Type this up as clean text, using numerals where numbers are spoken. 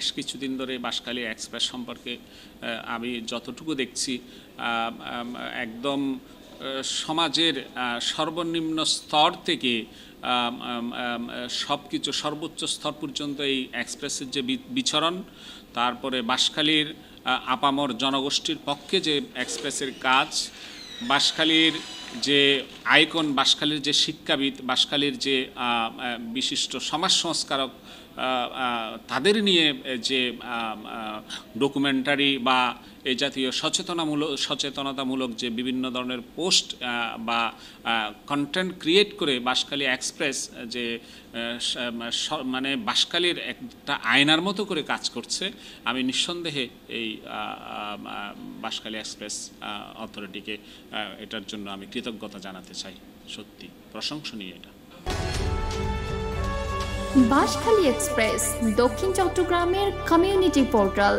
বেশ কিছুদিন ধরে বাঁশখালী এক্সপ্রেস সম্পর্কে আমি যতটুকু দেখছি একদম সমাজের সর্বনিম্ন স্তর থেকে সব কিছু সর্বোচ্চ স্তর পর্যন্ত এই এক্সপ্রেসের যে বিচরণ, তারপরে বাঁশখালীর আপামর জনগোষ্ঠীর পক্ষে যে এক্সপ্রেসের কাজ, বাঁশখালীর যে আইকন, বাঁশখালীর যে শিক্ষাবিদ, বাঁশখালীর যে বিশিষ্ট সমাজ সংস্কারক, তাদের নিয়ে যে ডকুমেন্টারি বা এই জাতীয় সচেতনতামূলক যে বিভিন্ন ধরনের পোস্ট বা কন্টেন্ট ক্রিয়েট করে বাঁশখালী এক্সপ্রেস যে মানে বাঁশখালীর একটা আয়নার মতো করে কাজ করছে, আমি নিঃসন্দেহে এই বাঁশখালী এক্সপ্রেস অথরিটিকে এটার জন্য আমি কৃতজ্ঞতা জানাতে চাই। সত্যি প্রশংসনীয় এটা। বাঁশখালী এক্সপ্রেস, দক্ষিণ চট্টগ্রামের কমিউনিটি পোর্টাল।